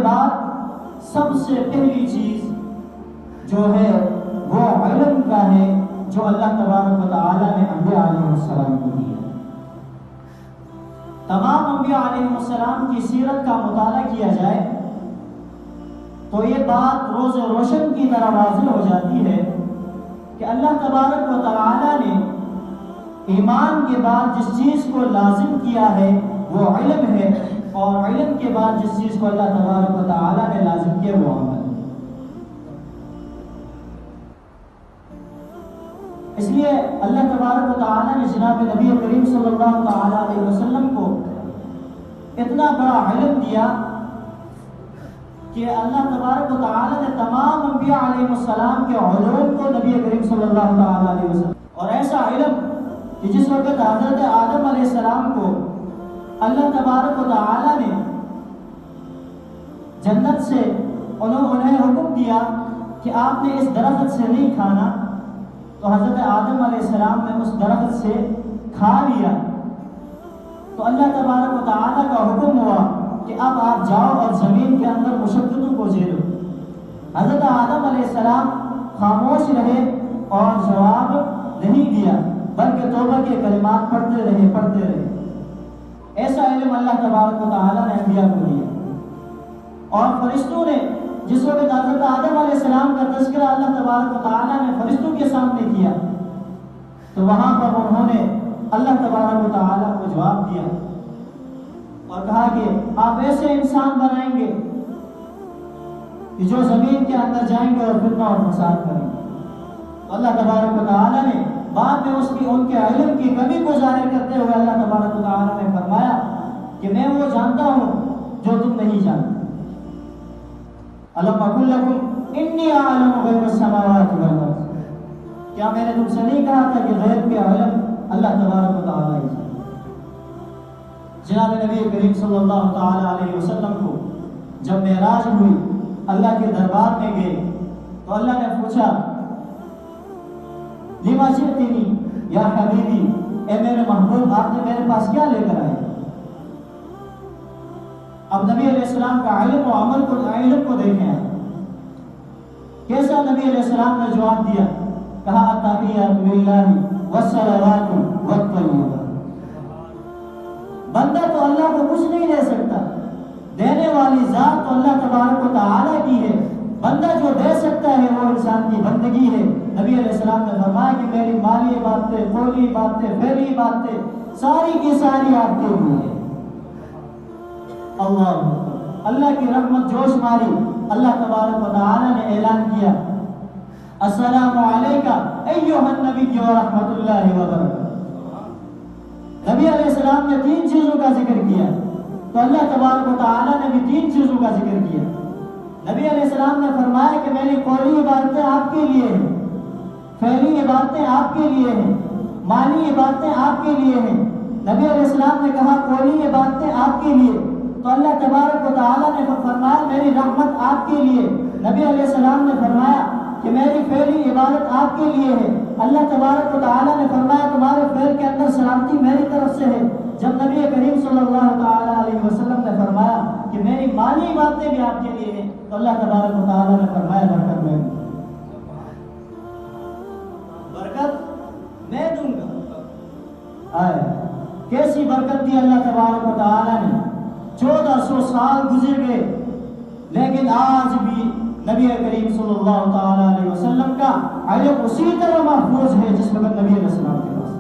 بعد سب سے پہلی چیز جو ہے وہ علم کا ہے جو اللہ تبارک و تعالیٰ نے انبیاء علیہ السلام کو دیا۔ تمام انبیاء علیہ السلام کی سیرت کا مطالعہ کیا جائے تو یہ بات روز روشن کی طرح واضح ہو جاتی ہے کہ اللہ تبارک و تعالیٰ نے ایمان کے بعد جس چیز کو لازم کیا ہے وہ علم ہے، اور علم کے بعد جس چیز کو اللہ تبارک و تعالیٰ نے لازم کیا وہ عمل ہے۔ اس لیے اللہ تبارک و تعالیٰ نے جناب نبی کریم صلی اللہ تعالیٰ علیہ وسلم کو اتنا بڑا علم دیا کہ اللہ تبارک و تعالیٰ نے تمام انبیاء علیہ السلام کے علوم کو نبی کریم صلی اللہ تعالیٰ علیہ وسلم، اور ایسا علم کہ جس وقت حضرت آدم علیہ السلام کو اللہ تبارک و تعالیٰ نے جنت سے انہیں حکم دیا کہ آپ نے اس درخت سے نہیں کھانا، تو حضرت آدم علیہ السلام نے اس درخت سے کھا لیا، تو اللہ تبارک و تعالیٰ کا حکم ہوا کہ اب آپ جاؤ اور زمین کے اندر مشقتوں کو جھیلو۔ حضرت آدم علیہ السلام خاموش رہے اور جواب نہیں دیا، بلکہ توبہ کے کلمات پڑھتے رہے۔ ایسا علم اللہ تبارک و تعالیٰ نے انبیاء کو دیا، اور فرشتوں نے جس وقت حضرت آدم علیہ السلام کا تذکرہ اللہ تبارک و تعالیٰ نے فرشتوں کے سامنے کیا تو وہاں پر انہوں نے اللہ تبارک و تعالیٰ کو جواب دیا اور کہا کہ آپ ایسے انسان بنائیں گے کہ جو زمین کے اندر جائیں گے اور فتنہ اور فساد کریں گے۔ تو اللہ تبارک و تعالیٰ نے بعد میں ان کے علم کی کمی کو ظاہر کرتے ہوئے اللہ تبارک و تعالیٰ نے فرمایا کہ میں وہ جانتا ہوں جو تم نہیں جانتے۔ أَلَمْ أَقُلْ لَكُمْ إِنِّي أَعْلَمُ غَيْبَ السَّمَاوَاتِ وَالْأَرْضِ، کیا میں نے تم سے نہیں کہا تھا کہ غیب کے علم اللہ تبارک و تعالیٰ ہی جانتا۔ جناب نبی کریم صلی اللہ تعالیٰ علیہ وسلم کو جب معراج ہوئی، اللہ کے دربار میں گئے تو اللہ نے پوچھا لِمَا جِئْتَنِي یا حبیبی، اے میرے محبوب آپ نے میرے پاس کیا لے کر آئے؟ اب نبی علیہ السلام کا علم و عمل کو علم کو دیکھیں کیسا نبی علیہ السلام نے جواب دیا، کہا التحیات للہ والصلوات والطیبات۔ بندہ تو اللہ کو کچھ نہیں دے سکتا، دینے والی ذات تو اللہ تبارک و تعالیٰ کی ہے، بندہ جو دے سکتا ہے وہ انسان کی بندگی ہے۔ نبی علیہ السلام نے فرمایا کہ میری مالی باتیں، قولی باتیں، فعلی باتیں ساری کی ساری آپ کے لیے ہے۔ اللہ کی رحمت جوش ماری، اللہ تبارک و تعالیٰ نے اعلان کیا السلام علیکہ ایھا النبی ورحمۃ اللہ وبرکاتہ۔ نبی علیہ السلام نے 3 چیزوں کا ذکر کیا تو اللہ تبارک و تعالیٰ نے بھی 3 چیزوں کا ذکر کیا۔ نبی علیہ السلام نے فرمایا کہ میری قولی عبادتیں آپ کے لیے ہیں، فعلی عبادتیں آپ کے لیے ہیں، مالی عبادتیں آپ کے لیے ہیں۔ نبی علیہ السلام نے کہا قولی عبادتیں آپ کے لیے، تو اللہ تبارک و تعالیٰ نے فرمایا میری رحمت آپ کے لیے۔ نبی علیہ السلام نے فرمایا کہ میری فعلی عبادت آپ کے لیے ہے۔ اللہ تبارک و تعالیٰ نے فرمایا تمہارے فعل کے اندر سلامتی میری طرف سے ہے۔ جب نبی کریم صلی اللہ تعالیٰ علیہ وسلم نے فرمایا کہ میری مالی باتیں بھی آپ کے لیے ہیں، تو اللہ تبارک و تعالیٰ نے فرمایا برکت میں دوں گا، برکت میں دوں گا۔ کیسی برکت دی اللہ تبارک و تعالیٰ نے؟ 1400 سال گزر گئے لیکن آج بھی نبی کریم صلی اللہ تعالیٰ علیہ وسلم کا علم اسی طرح محفوظ ہے جس وقت نبی علیہ السلام کے پاس،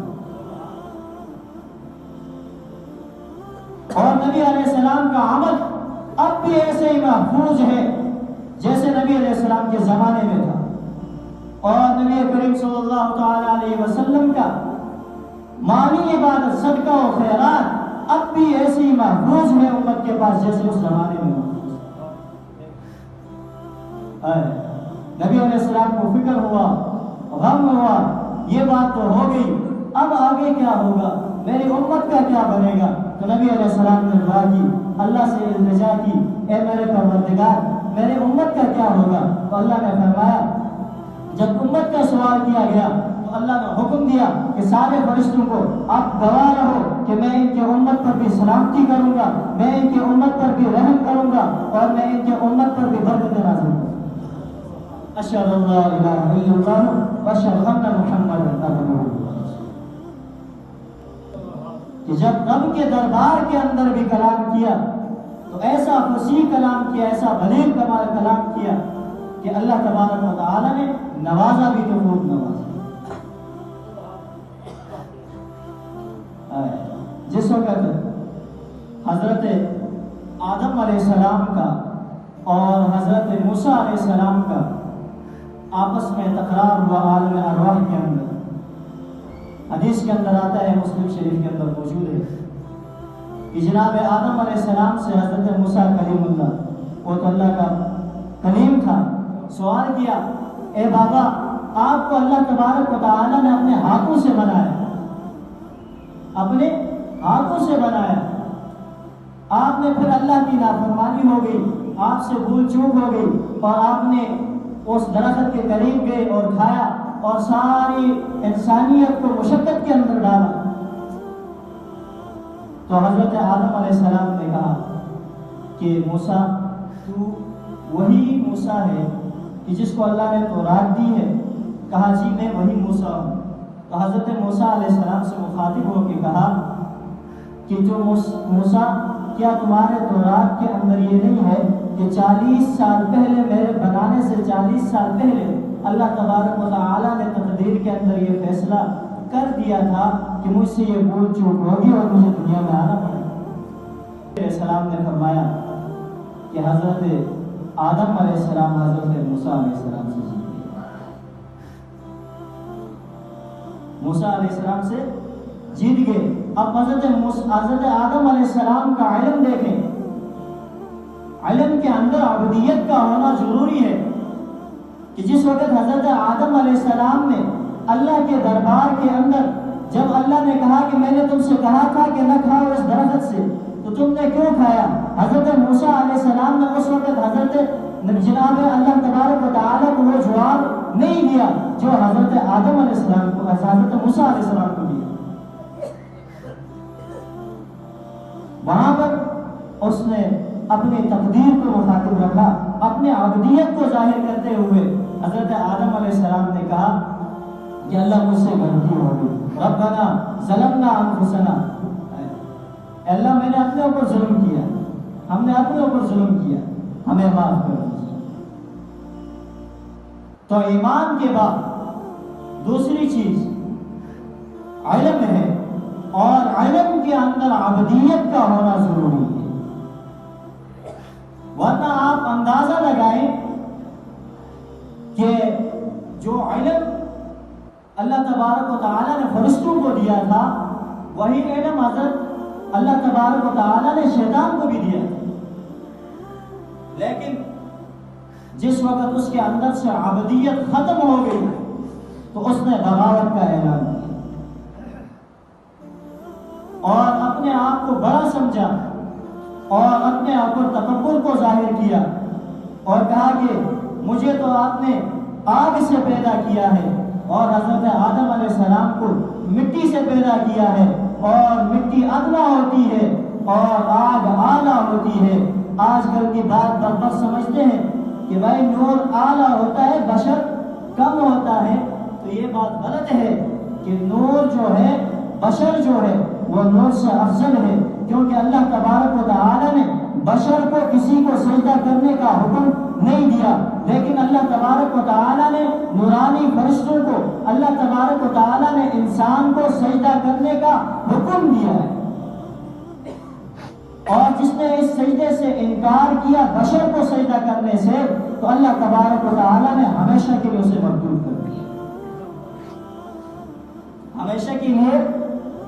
اور نبی علیہ السلام کا عمل اب بھی ایسے ہی محفوظ ہے جیسے نبی علیہ السلام کے زمانے میں تھا، اور نبی کریم صلی اللہ تعالیٰ علیہ وسلم کا مالی عبادت، صدقہ و خیرات اب بھی ایسی ہی محفوظ ہے امت کے پاس جیسے اس زمانے میں محفوظ ہے۔ نبی علیہ السلام کو فکر ہوا، غم ہوا، یہ بات تو ہو گئی، اب آگے کیا ہوگا، میری امت کا کیا بنے گا؟ تو نبی علیہ السلام نے دعا کی، اللہ سے التجا کی، اے میرے پروردگار میرے امت کا کیا ہوگا؟ تو اللہ نے فرمایا جب امت کا سوال کیا گیا تو اللہ نے حکم دیا کہ سارے فرشتوں کو آپ گواہ رہو کہ میں ان کے امت پر بھی سلامتی کروں گا، میں ان کے امت پر بھی رحم کروں گا، اور میں ان کے امت پر بھی برکت نازل کروں گا۔ اشہد ان لا الہ الا اللہ واشہد ان محمد عبدہ ورسولہ۔ کہ جب رب کے دربار کے اندر بھی کلام کیا تو ایسا فصیح کلام کیا، ایسا بلیغ کلام کیا کہ اللہ تبارک و تعالی نے نوازا بھی تو خوب نوازا۔ جس وقت حضرت آدم علیہ السلام کا اور حضرت موسیٰ علیہ السلام کا آپس میں تکرار ہوا عالم ارواح کے اندر، حدیث کے اندر آتا ہے، مسلم شریف کے اندر موجود ہے کہ جناب آدم علیہ السلام سے حضرت موسیٰ کلیم اللہ، وہ تو اللہ کا کلیم تھا، سوال کیا، اے بابا آپ کو اللہ تبارک و تعالی نے اپنے ہاتھوں سے بنایا، اپنے ہاتھوں سے بنایا، آپ نے پھر اللہ کی نافرمانی ہو گئی، آپ سے بھول چوک ہو گئی اور آپ نے اس درخت کے قریب گئے اور کھایا اور ساری انسانیت کو مشقت کے اندر ڈالا۔ تو حضرت آدم علیہ السلام نے کہا کہ موسیٰ تو وہی موسیٰ ہے کہ جس کو اللہ نے تورات دی ہے؟ کہا جی میں وہی موسیٰ ہوں۔ تو حضرت موسیٰ علیہ السلام سے مخاطب ہو کے کہا کہ جو موسیٰ کیا تمہارے تورات کے اندر یہ نہیں ہے کہ 40 سال پہلے، میرے بنانے سے 40 سال پہلے اللہ تبارک و تعالی نے تقدیر کے اندر یہ فیصلہ کر دیا تھا کہ مجھ سے یہ بھول چوک ہوگی اور مجھے دنیا میں آنا پڑے گا؟ علیہ السلام نے فرمایا کہ حضرت آدم علیہ السلام حضرت موسیٰ علیہ السلام سے جیت گئے، موسیٰ علیہ السلام سے جیت گئے۔ اب حضرت آدم علیہ السلام کا علم دیکھیں، علم کے اندر عبودیت کا ہونا ضروری ہے کہ جس وقت حضرت آدم علیہ السلام نے اللہ کے دربار کے اندر جب اللہ نے کہا کہ میں نے تم سے کہا تھا کہ نہ کھاؤ اس درخت سے تو تم نے کیوں کھایا، حضرت موسیٰ علیہ السلام نے اس وقت حضرت جناب اللہ تبارک و تعالی کو وہ جواب نہیں دیا جو حضرت آدم علیہ السلام کو، حضرت موسیٰ علیہ السلام کو دیا۔ وہاں پر اس نے اپنی تقدیر کو مخاطب رکھا، اپنے عبودیت کو ظاہر کرتے ہوئے حضرت آدم علیہ السلام نے کہا کہ اللہ مجھ سے غلطی ہو گئی، ربنا ظلمنا انفسنا، اللہ میں نے اپنے اوپر ظلم کیا، ہم نے اپنے اوپر ظلم کیا، ہمیں معاف کر دیجیے۔ تو ایمان کے بعد دوسری چیز علم ہے، اور علم کے اندر عبودیت کا ہونا ضروری ہے، ورنہ آپ اندازہ لگائیں کہ جو علم اللہ تبارک و تعالی نے فرشتوں کو دیا تھا وہی علم حضرت اللہ تبارک و تعالی نے شیطان کو بھی دیا تھا، لیکن جس وقت اس کے اندر سے عبودیت ختم ہو گئی تو اس نے بغاوت کا اعلان کیا اور اپنے آپ کو بڑا سمجھا اور اپنے آپ پر تکبر کو ظاہر کیا اور کہا کہ مجھے تو آپ نے آگ سے پیدا کیا ہے اور حضرت آدم علیہ السلام کو مٹی سے پیدا کیا ہے، اور مٹی ادنا ہوتی ہے اور آگ اعلیٰ ہوتی ہے۔ آج کل کی بات بربر سمجھتے ہیں کہ بھائی نور اعلیٰ ہوتا ہے بشر کم ہوتا ہے، تو یہ بات غلط ہے کہ نور جو ہے، بشر جو ہے وہ نور سے افضل ہے، کیونکہ اللہ تبارک و تعالی نے بشر کو کسی کو سجدہ کرنے کا حکم نہیں دیا، لیکن اللہ تبارک و تعالی نے نورانی فرشتوں کو، اللہ تبارک و تعالی نے انسان کو سجدہ کرنے کا حکم دیا ہے، اور جس نے اس سجدے سے انکار کیا بشر کو سجدہ کرنے سے تو اللہ تبارک و تعالی نے ہمیشہ کے لیے اسے مردود کر دیا، ہمیشہ کے لیے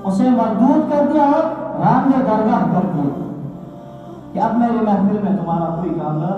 اسے مردود کر دیا اور رام نے درگاہ کر دیا کہ اب میری محفل میں تمہارا کوئی کام نہ